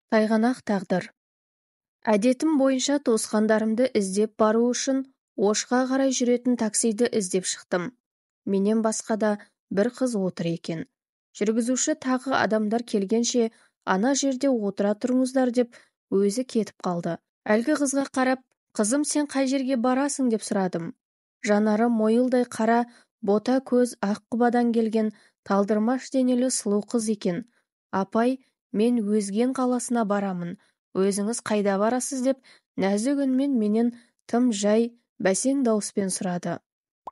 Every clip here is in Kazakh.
Тайғанақ тағдыр. Әдетім бойынша туысқандарымды іздеп бару үшін Ошқа қарай жүретін таксиді іздеп шықтым. Менен басқа да бір қыз отыр екен. Жүргізуші тағы адамдар келгенше ана жерде отыра тұрыңыздар деп өзі кетіп қалды. Әлгі қызға қарап, қызым сен қай жерге барасың деп сұрадым. Жанары мойылдай қара, бота көз ақ құбадан келген талдырмаш денелі сұлу қыз екен. Апай, мен Өзген қаласына барамын. Өзіңіз қайда барасыз деп нәзік үнмен менен тым жай бәсең дауыспен сұрады.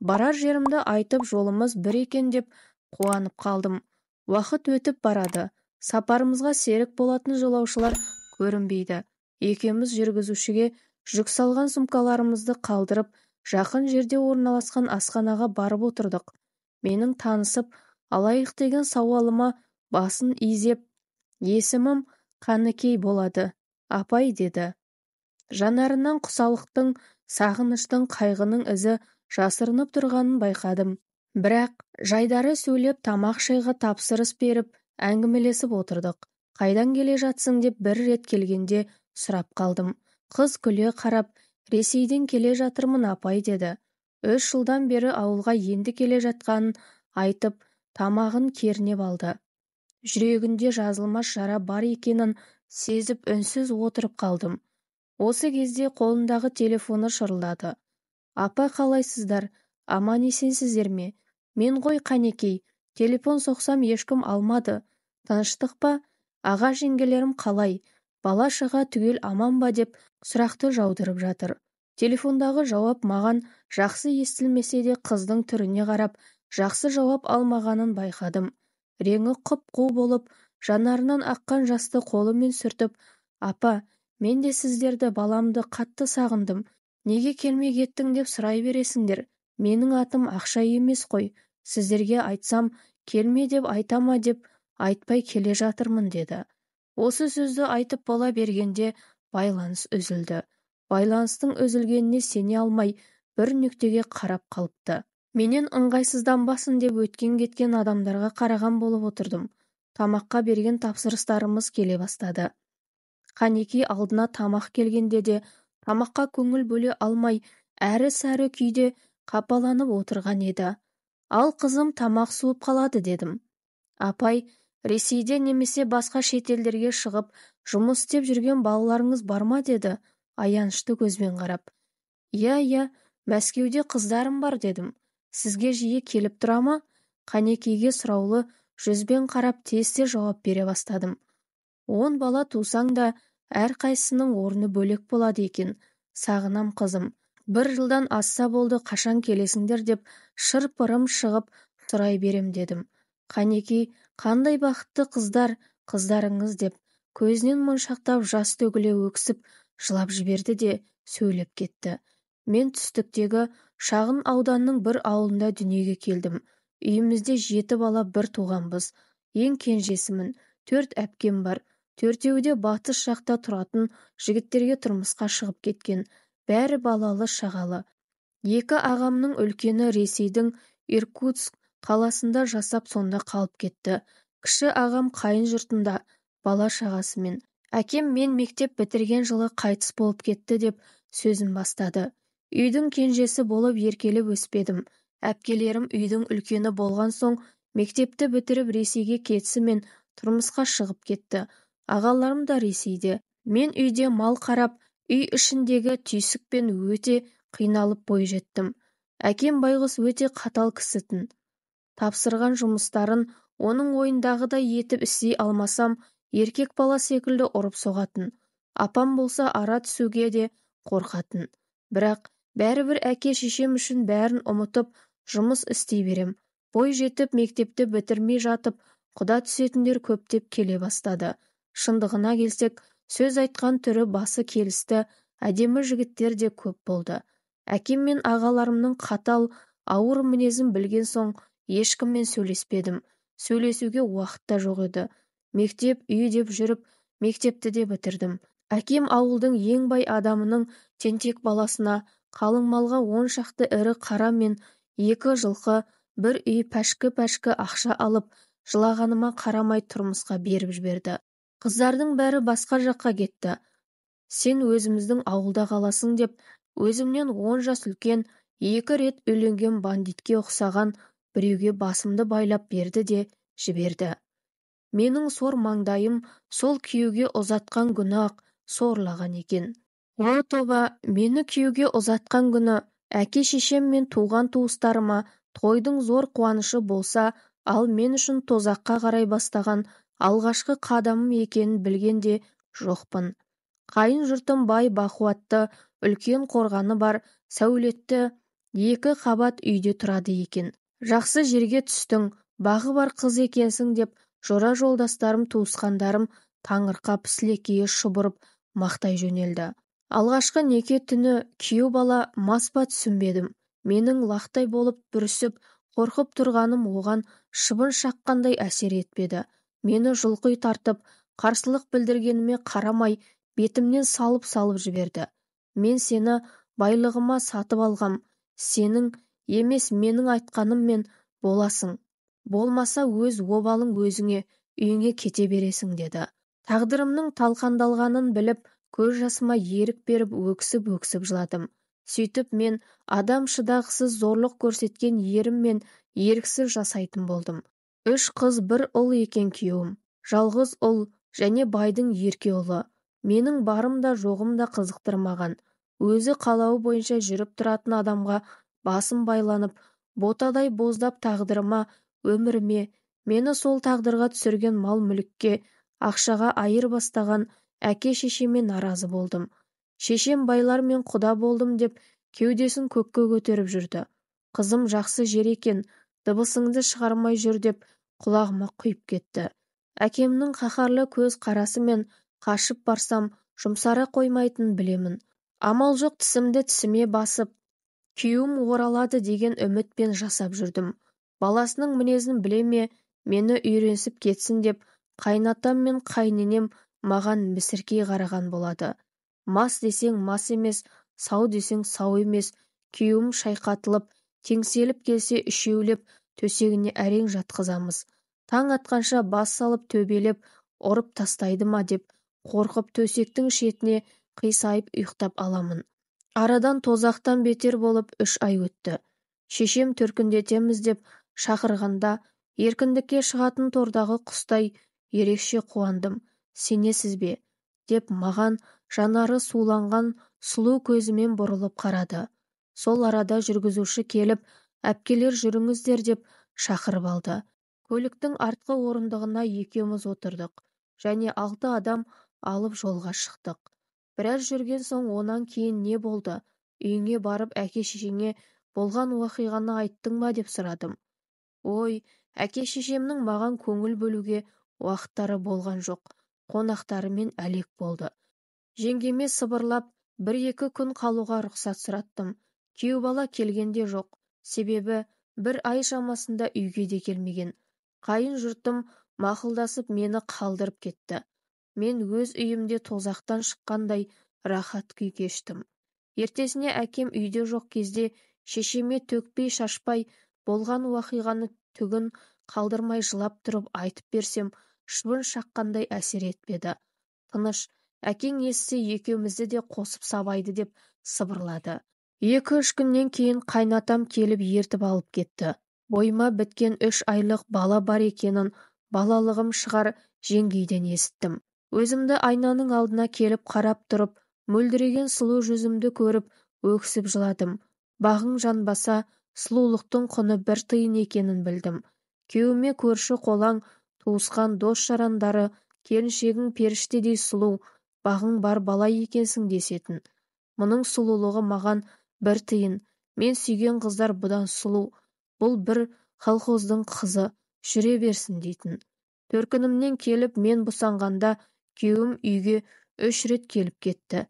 Барар жерімді айтып жолымыз бір екен деп қуанып қалдым. Уақыт өтіп барады. Сапарымызға серік болатын жолаушылар көрінбейді. Екеуміз жүргізушіге жүк салған сумкаларымызды қалдырып, жақын жерде орналасқан асханаға барып отырдық. Менің танысып алайық деген сауалыма басын изеп, есімім Қаныкей болады, апай деді. Жанарынан құсалықтың, сағыныштың, қайғының ізі жасырынып тұрғанын байқадым. Бірақ жайдары сөйлеп тамақ шайға тапсырыс беріп, әңгімелесіп отырдық. Қайдан келе жатсың деп бір рет келгенде сұрап қалдым. Қыз күле қарап, Ресейден келе жатырмын апай деді. 3 жылдан бері ауылға енді келе жатқанын айтып, тамағын кернеп алды. Жүрегінде жазылмас жара бар екенін сезіп үнсіз отырып қалдым. Осы кезде қолындағы телефоны шырылдады. Апа қалайсыздар, аман есенсіздер ме? Мен ғой Қанекей, телефон соқсам ешкім алмады. Тыныштық па? Аға жеңгелерім қалай? Бала шаға түгел аман ба деп сұрақты жаудырып жатыр. Телефондағы жауап маған жақсы естілмесе де қыздың түріне қарап, жақсы жауап алмағанын байқадым. Реңі құп-қу болып, жанарынан аққан жасты қолымен сүртіп, апа, мен де сіздерді баламды қатты сағындым. Неге келмей кеттің деп сұрай бересіңдер. Менің атым Ақша емес қой. Сіздерге айтсам, келме деп айтама деп айтпай келе жатырмын деді. Осы сөзді айтып бола бергенде байланыс үзілді. Байланыстың үзілгеніне сене алмай бір нүктеге қарап қалыпты. Менен ыңғайсызданбасын деп өткен-кеткен адамдарға қараған болып отырдым. Тамаққа берген тапсырыстарымыз келе бастады. Қанекей алдына тамақ келгенде де тамаққа көңіл бөле алмай, әрі-сәрі күйде қапаланып отырған еді. Ал қызым тамақ суып қалады дедім. Апай, Ресейде немесе басқа шетелдерге шығып, жұмыс істеп жүрген балаларыңыз бар ма деді, аянышты көзбен қарап. Иә, Мәскеуде қыздарым бар дедім. Сізге жиі келіп тұра ма? Қанекейге сұраулы жүзбен қарап тез жауап бере бастадым. 10 бала тусаң да, әрқайсының орны бөлек болады екен. Сағынам қызым. 1 жылдан асса болды қашан келесіңдер деп шыр-пырым шығып сұрай берем дедім. Қанекей, қандай бақытты қыздарыңыз деп көзінен моншақтап жас төгіле өксіп жылап жіберді де сөйлеп кетті. Мен түстіктегі шағын ауданның бір ауылында дүниеге келдім. Үйімізде 7 бала бір туғанбыз. Ең кенжесімін. 4 әпкем бар. 4-еуі де батыс жақта тұратын жігіттерге тұрмысқа шығып кеткен. Бәрі балалы шағалы. 2 ағамның үлкені Ресейдің Иркутск қаласында жасап сонда қалып кетті. Кіші ағам қайын жұртында бала шағасымен. Әкем мен мектеп бітірген жылы қайтыс болып кетті деп сөзін бастады. Үйдің кенжесі болып еркелеп өспедім. Әпкелерім үйдің үлкені болған соң мектепті бітіріп Ресейге кетісімен тұрмысқа шығып кетті. Ағаларым да Ресейде. Мен үйде мал қарап, үй ішіндегі түйсікпен өте қиналып бой жеттім. Әкем байғұс өте қатал кісітін. Тапсырған жұмыстарын оның ойындағыдай етіп істей алмасам, еркек бала секілді ұрып соғатын. Апам болса ара түсуге де қорқатын. Бірақ бәрібір әке-шешем үшін бәрін ұмытып, жұмыс істей берем. Бой жетіп мектепті бітірмей жатып, құда түсетіндер көптеп келе бастады. Шындығына келсек, сөз айтқан түрі басы келісті, әдемі жігіттер де көп болды. Әкем мен ағаларымның қатал, ауыр мінезін білген соң ешкіммен сөйлеспедім. Сөйлесуге уақыт та жоқ еді. Мектеп, үй деп жүріп, мектепті де бітірдім. Әкем ауылдың ең бай адамының тентек баласына қалың малға 10 шақты ірі қара мен 2 жылқы, бір үй пәшкі ақша алып, жылағаныма қарамай тұрмысқа беріп жіберді. Қыздардың бәрі басқа жаққа кетті. Сен өзіміздің ауылда қаласың деп, өзімнен 10 жас үлкен, 2 рет үйленген бандитке ұқсаған біреуге басымды байлап берді де жіберді. Менің сор маңдайым сол күйеуге ұзатқан күні-ақ сорлаған екен. О тоба, мені күйеуге ұзатқан күні әке-шешем мен туған-туыстарыма тойдың зор қуанышы болса, ал мен үшін тозаққа қарай бастаған алғашқы қадамым екенін білгенде жоқпын. Қайын жұртым бай бақуатты, үлкен қорғаны бар, сәулетті 2 қабат үйде тұрады екен. Жақсы жерге түстің, бағы бар қыз екенсің деп, жора жолдастарым, туысқандарым таңырқап сілекейі шұбырып мақтай жөнелді. Алғашқы неке түні күйеу бала мас па түсінбедім. Менің лақтай болып бүрісіп, қорқып тұрғаным оған шыбын шаққандай әсер етпеді. Мені жұлқи тартып, қарсылық білдіргеніме қарамай, бетімнен салып жіберді. Мен сені байлығыма сатып алғам, сенің емес менің айтқаныммен боласың. Болмаса өз обалың өзіңе, үйіңе кете бересің деді. Тағдырымның талқандалғанын біліп, көз жасыма ерік беріп өксіп жыладым. Сөйтіп мен адам шыдағысыз зорлық көрсеткен еріммен еріксіз жасайтын болдым. 3 қыз 1 ұл екен күйеуім. Жалғыз ұл және байдың ерке ұлы. Менің барым да жоғым да қызықтырмаған. Өзі қалауы бойынша жүріп тұратын адамға басым байланып, ботадай боздап тағдырыма, өміріме, мені сол тағдырға түсірген мал-мүлікке, ақшаға айырбастаған әке-шешеме наразы болдым. Шешем байлар мен құда болдым деп кеудесін көкке көтеріп жүрді. Қызым жақсы жер екен, дыбысыңды шығармай жүр деп құлағыма құйып кетті. Әкемнің қаһарлы көз қарасы мен қашып барсам жұмсара қоймайтынын білемін. Амал жоқ, тісімді тісіме басып, күйеуім оралады деген үмітпен жасап жүрдім. Баласының мінезін біле ме, мені үйренсіп кетсін деп, қайнатам мен қайненем маған мүсіркей қараған болады. Мас десең мас емес, сау десең сау емес. Күйеуім шайқатылып, теңселіп келсе үшеулеп төсегіне әрең жатқызамыз. Таң атқанша бас салып төбелеп ұрып тастайды ма деп қорқып төсектің шетіне қисайып ұйықтап аламын. Арадан тозақтан бетер болып 3 ай өтті. Шешем төркіндетеміз деп шақырғанда еркіндікке шығатын тордағы құстай ерекше қуандым. Сенесіз бе? Деп маған жанары суланған сұлу көзімен бұрылып қарады. Сол арада жүргізуші келіп, әпкелер жүріңіздер деп шақырып алды. Көліктің артқы орындығына екеуміз отырдық және 6 адам алып жолға шықтық. Біраз жүрген соң онан кейін не болды? Үйіңе барып әке-шешеңе болған уақиғаны айттың ба деп сұрадым. Ой, әке-шешемнің маған көңіл бөлуге уақыттары болған жоқ. Қонақтарымен әлек болды. Жеңгеме сыбырлап 1-2 күн қалуға рұқсат сұраттым. Күйеу бала келгенде жоқ. Себебі 1 ай шамасында үйге де келмеген. Қайын жұртым мақұлдасып мені қалдырып кетті. Мен өз үйімде тозақтан шыққандай рахат күй кештім. Ертесіне әкем үйде жоқ кезде шешеме төкпей шашпай болған уақиғаны түгін қалдырмай жылап тұрып айтып берсем, шыбын шаққандай әсер етпеді. Тыныш, әкең естісе екеумізді де қосып сабайды деп сыбырлады. 2-3 күннен кейін қайнатам келіп ертіп алып кетті. Бойыма біткен 3 айлық бала бар екенін балалығым шығар жеңгейден есіттім. Өзімді айнаның алдына келіп қарап тұрып, мөлдіреген сұлу жүзімді көріп, өксіп жыладым. Бағың жанбаса, сұлулықтың құны 1 тиын екенін білдім. Күйеуіме көрші қолаң, туысқан дос-жарандары, келіншегің періштедей сұлу, бағың бар бала екенсің десетін. Мұның сұлулығы маған 1 тиын. Мен сүйген қыздар бұдан сұлу. Бұл бір колхоздың қызы, жүре берсін дейтін. Төркінімнен келіп мен босанғанда күйеуім үйге 3 рет келіп кетті.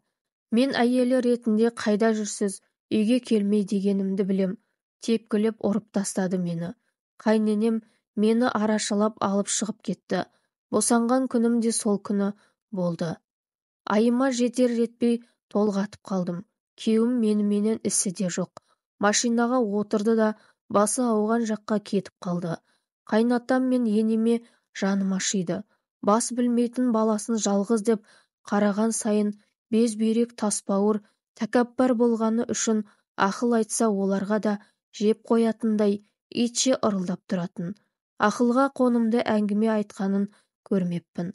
Мен әйелі ретінде қайда жүрсіз, үйге келмей дегенімді білем. Тепкілеп ұрып тастады мені. Қайненем мені арашалап алып шығып кетті. Босанған күнім де сол күні болды. Айыма жетер-жетпей толғатып қалдым. Күйеуім меніменен ісі де жоқ. Машинаға отырды да басы ауған жаққа кетіп қалды. Қайнатам мен енеме жаным ашиды. Бас білмейтін баласын жалғыз деп қараған сайын безбүйрек тасбауыр тәкаппар болғаны үшін ақыл айтса оларға да жеп қоятындай итше ырылдап тұратын. Ақылға қонымды әңгіме айтқанын көрмеппін.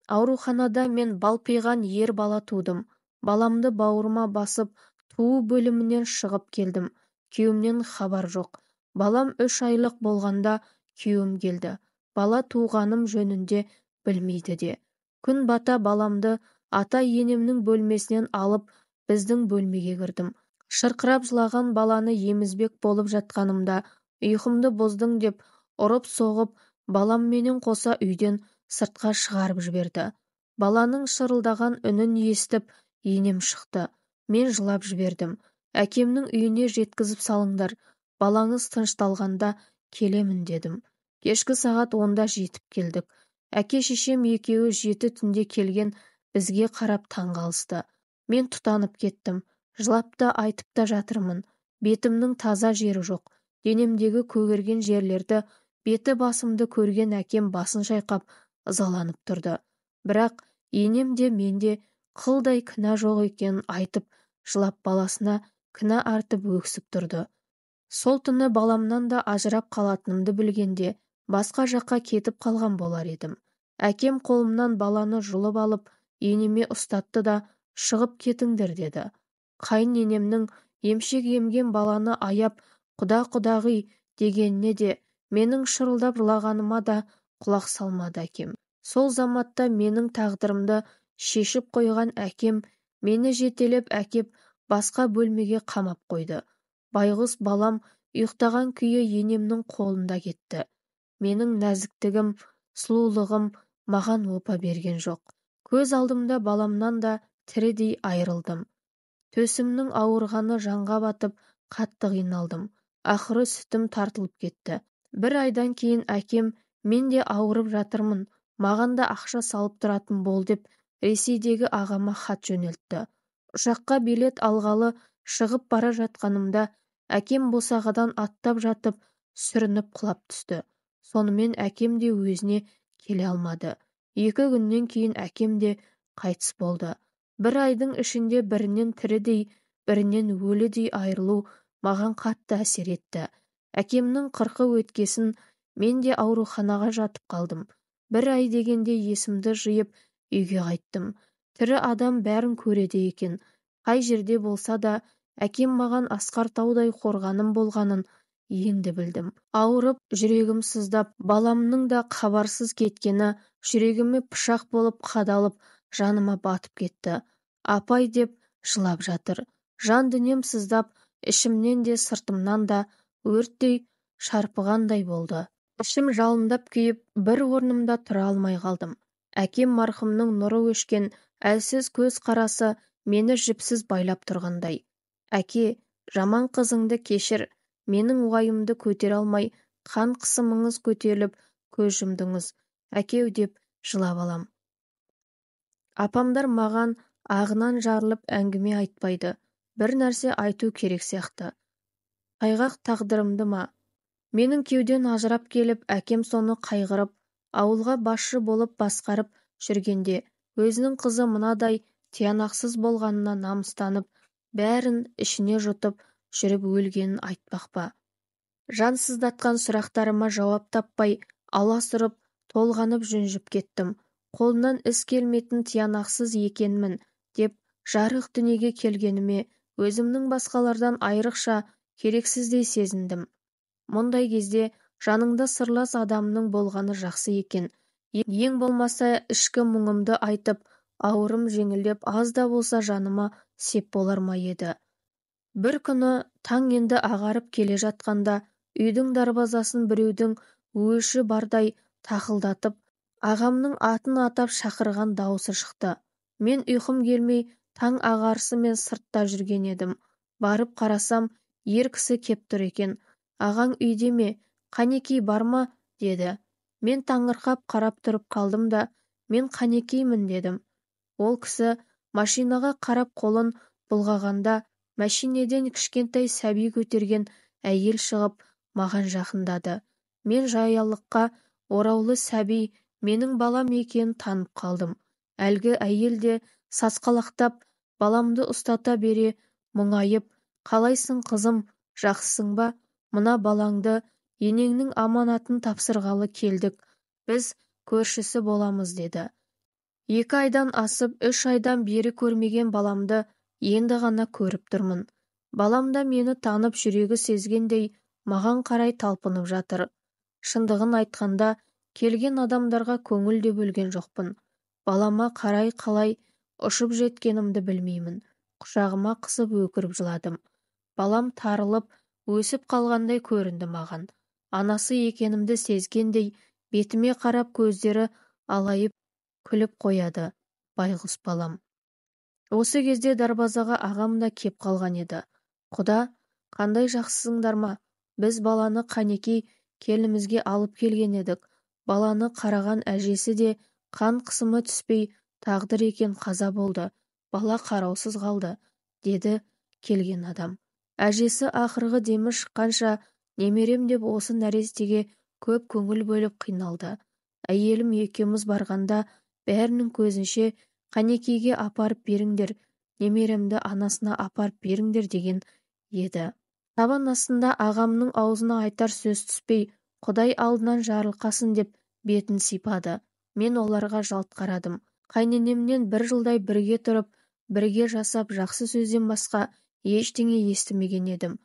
Ауруханада мен балпиған ер бала тудым. Баламды бауырыма басып туу бөлімінен шығып келдім. Күйеуімнен хабар жоқ. Балам 3 айлық болғанда күйеуім келді. Бала туғаным жөнінде білмейді де. Күн бата баламды ата-енемнің бөлмесінен алып біздің бөлмеге кірдім. Шырқырап жылаған баланы емізбек болып жатқанымда ұйқымды бұздың деп ұрып-соғып баламменен қоса үйден сыртқа шығарып жіберді. Баланың шырылдаған үнін естіп енем шықты. Мен жылап жібердім. Әкемнің үйіне жеткізіп салыңдар. Балаңыз тынышталғанда келемін дедім. Кешкі сағат 10-да жетіп келдік. Әке-шешем екеуі 7 түнде келген бізге қарап таңғалысты. Мен тұтанып кеттім. Жылап та айтып та жатырмын. Бетімнің таза жері жоқ. Денемдегі көгерген жерлерді, беті басымды көрген әкем басын шайқап ызаланып тұрды. Бірақ енем де мен де қылдай кінә жоқ екенін айтып, жылап баласына кінә артып өксіп тұрды. Сол түні баламнан да ажырап қалатынымды білгенде басқа жаққа кетіп қалған болар едім. Әкем қолымнан баланы жұлып алып, енеме ұстатты да шығып кетіңдер деді. Қайын енемнің емшек емген баланы аяп құда-құдағи дегеніне де менің шырылдап жылағаныма да құлақ салмады әкем. Сол заматта менің тағдырымды шешіп қойған әкем мені жетелеп әкеп басқа бөлмеге қамап қойды. Байғұс балам ұйықтаған күйі енемнің қолында кетті. Менің нәзіктігім, сұлулығым маған опа берген жоқ. Көз алдымда баламнан да тірідей айырылдым. Төсімнің ауырғаны жанға батып, қатты қиналдым. Ақыры сүтім тартылып кетті. 1 айдан кейін әкем мен де ауырып жатырмын, маған да ақша салып тұратын бол деп Ресейдегі ағама хат жөнелтті. Ұшаққа билет алғалы шығып бара жатқанымда әкем босағадан аттап жатып сүрініп құлап түсті. Сонымен әкем де өзіне келе алмады. 2 күннен кейін әкем де қайтыс болды. 1 айдың ішінде бірінен тірідей, бірінен өлідей айырылу маған қатты әсер етті. Әкемнің 40 өткесін мен де ауруханаға жатып қалдым. 1 ай дегенде есімді жиып үйге қайттым. Тірі адам бәрін көреді екен. Қай жерде болса да әкем маған Асқар таудай қорғаным болғанын енді білдім. Ауырып, жүрегім сыздап, баламның да хабарсыз кеткені жүрегіме пышақ болып қадалып, жаныма батып кетті. Апай деп жылап жатыр. Жан дүнием сыздап, ішімнен де сыртымнан да өрттей шарпығандай болды. Ішім жалындап күйіп, бір орнымда тұра алмай қалдым. Әкем марқұмның нұры өшкен, әлсіз көз қарасы мені жіпсіз байлап тұрғандай. Әке, жаман қызыңды кешір, менің уайымды көтере алмай, қан қысымыңыз көтеріліп, көз жұмдыңыз. Әкеу деп жылап алам. Апамдар маған ағынан жарылып әңгіме айтпайды. Бір нәрсе айту керек сияқты. Қайғақ тағдырымды ма? Менің кеуден ажырап келіп, әкем соны қайғырып, ауылға басшы болып басқарып жүргенде, өзінің қызы мынадай тиянақсыз болғанына намыстанып, бәрін ішіне жұтып жүріп өлгенін айтпақ па? Жансыздатқан сұрақтарыма жауап таппай, аласұрып, толғанып жүнжіп кеттім. Қолынан іс келмейтін тиянақсыз екенмін деп жарық дүниеге келгеніме өзімнің басқалардан айрықша керексіздей сезіндім. Мұндай кезде жаныңда сырлас адамның болғаны жақсы екен. Ең болмаса ішкі мұңымды айтып, ауырым жеңілдеп аз да болса жаныма сеп болар ма еді. Бір күні таң енді ағарып келе жатқанда үйдің дарбазасын біреудің өші бардай тақылдатып, ағамның атын атап шақырған дауысы шықты. Мен ұйқым келмей таң ағарысымен сыртта жүрген едім. Барып қарасам, ер кісі кеп тұр екен. Ағаң үйде ме? Қанекей бар ма? Деді. Мен таңырқап қарап тұрып қалдым да, мен қанекеймін дедім. Ол кісі машинаға қарап қолын бұлғағанда, мәшинеден кішкентай сәби көтерген әйел шығып, маған жақындады. Мен жаялыққа ораулы сәби менің балам екенін танып қалдым. Әлгі әйел де сасқалақтап баламды ұстата бере мұңайып, қалайсың қызым, жақсысың ба? Мына балаңды енеңнің аманатын тапсырғалы келдік. Біз көршісі боламыз деді. 2 айдан асып 3 айдан бері көрмеген баламды енді ғана көріп тұрмын. Балам да мені танып жүрегі сезгендей маған қарай талпынып жатыр. Шындығын айтқанда, келген адамдарға көңіл де бөлген жоқпын. Балама қарай қалай ұшып жеткенімді білмеймін. Құшағыма қысып өкіріп жыладым. Балам тарылып, өсіп қалғандай көрінді маған. Анасы екенімді сезгендей, бетіме қарап көздері алайып күліп қояды. Байғұс балам. Осы кезде дарбазаға ағам да кеп қалған еді. Құда, қандай жақсысыңдар ма? Біз баланы Қанекей келінімізге алып келген едік. Баланы қараған әжесі де қан қысымы түспей тағдыр екен қаза болды. Бала қараусыз қалды, деді келген адам. Әжесі ақырғы демі шыққанша немерем деп осы нәрестеге көп көңіл бөліп қиналды. Әйелім екеуміз барғанда бәрінің көзінше Қанекейге апарып беріңдер, немеремді анасына апарып беріңдер деген еді. Табан астында ағамның аузына айтар сөз түспей, Құдай алдынан жарылқасын деп бетін сипады. Мен оларға жалт қарадым. Қайненемнен 1 жылдай бірге тұрып, бірге жасап жақсы сөзден басқа ештеңе естімеген едім.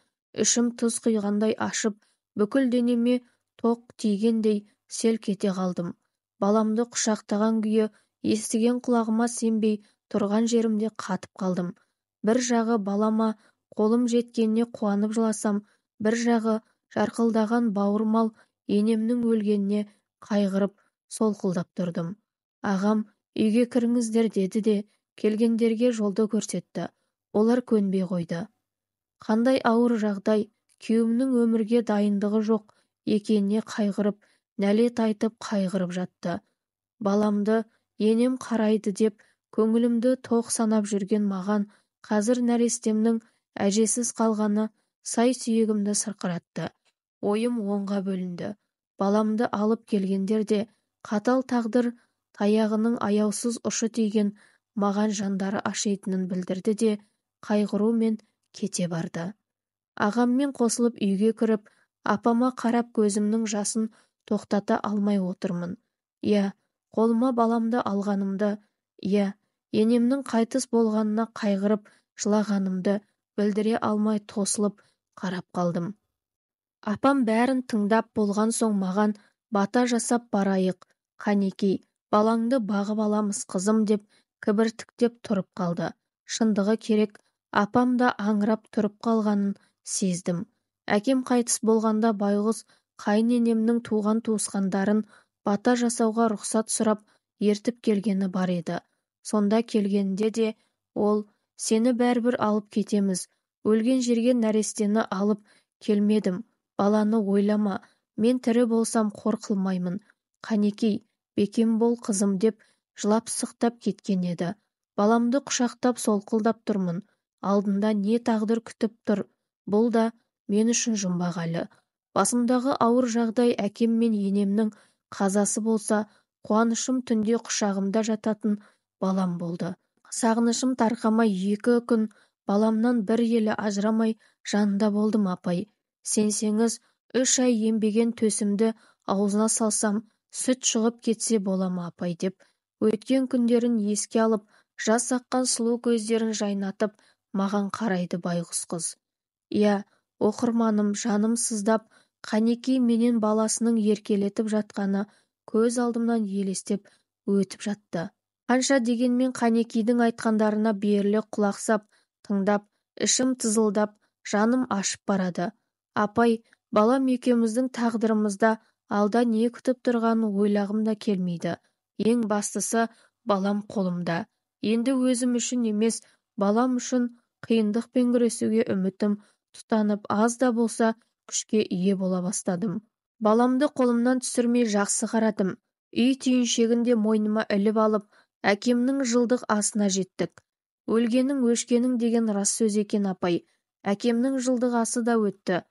Ішім тұз құйғандай ашып, бүкіл денеме тоқ тигендей селк ете қалдым. Баламды құшақтаған күйі естіген құлағыма сенбей тұрған жерімде қатып қалдым. Bir жағы балама қолым жеткеніне қуанып жыласам, бір жағы жарқылдаған бауырмал енемнің өлгеніне қайғырып солқылдап тұрдым. Ағам, үйге кіріңіздер деді де келгендерге жолды көрсетті. Олар көнбей қойды. Қандай ауыр жағдай, күйеуімнің өмірге дайындығы жоқ екеніне қайғырып, нәлет айтып қайғырып жатты. Баламды енем қарайды деп көңілімді тоқ санап жүрген маған қазір нәрестемнің әжесіз қалғаны сай сүйегімді сырқыратты. Ойым оңға бөлінді. Баламды алып келгендер де қатал тағдыр таяғының аяусыз ұшы тиген маған жандары ашитынын білдірді де қайғырумен кете барды. Ағаммен қосылып үйге кіріп, апама қарап көзімнің жасын тоқтата алмай отырмын. Иә, қолыма баламды алғанымды, иә, енемнің қайтыс болғанына қайғырып жылағанымды білдіре алмай тосылып қарап қалдым. Апам бәрін тыңдап болған соң маған бата жасап барайық, Қанекей, балаңды бағып аламыз қызым деп кібіртіктеп тұрып қалды. Шындығы керек, апам да аңырап тұрып қалғанын сездім. Әкем қайтыс болғанда байғұс қайненемнің туған туысқандарын бата жасауға рұқсат сұрап ертіп келгені бар еді. Сонда келгенде де ол, сені бәрібір алып кетеміз, өлген жерге нәрестені алып келмедім, баланы ойлама, мен тірі болсам қор қылмаймын, Қанекей, бекем бол қызым деп жылап сықтап кеткен еді. Баламды құшақтап солқылдап тұрмын, алдында не тағдыр күтіп тұр, бұл да мен үшін жұмбақ әлі. Басымдағы ауыр жағдай әкем мен енемнің қазасы болса, қуанышым түнде құшағымда жататын балам болды. Сағынышым тарқамай 2 күн баламнан бір елі ажырамай жанында болдым апай. Сенсеңіз 3 ай ембеген төсімді аузына салсам, сүт шығып кетсе бола ма апай деп, өткен күндерін еске алып, жас аққан сұлу көздерін жайнатып, маған қарайды байғұс қыз. Иә, оқырманым, жаным сыздап, Қанекей менен баласының еркелетіп жатқаны көз алдымнан елестеп өтіп жатты. Қанша дегенмен Қанекейдің айтқандарына беріле құлақсап, тыңдап, ішім тызылдап, жаным ашып барады. Апай, балам екеуміздің тағдырымызда алда не күтіп тұрғанын ойлағым да келмейді. Ең бастысы, балам қолымда. Енді өзім үшін емес, балам үшін қиындықпен күресуге үмітім тұтанып, аз да болса күшке ие бола бастадым. Баламды қолымнан түсірмей жақсы қарадым. Үй түйіншегінде мойныма іліп алып, әкемнің жылдық асына жеттік. Өлгенің өшкенің деген рас сөз екен апай. Әкемнің жылдық асы да өтті.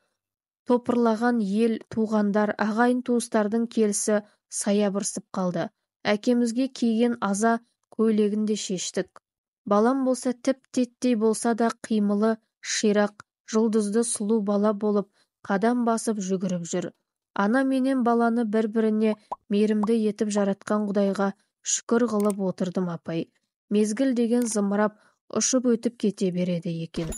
Топырлаған ел, туғандар, ағайын туыстардың келісі саябырсып қалды. Әкемізге киген аза көйлегін де шештік. Балам болса тіп-теттей болса да қимылы, ширақ, жұлдызды сұлу бала болып, қадам басып жүгіріп жүр. Ана менен баланы бір-біріне мейірімді етіп жаратқан Құдайға шүкір қылып отырдым апай. Мезгіл деген зымырап, ұшып өтіп кете береді екен.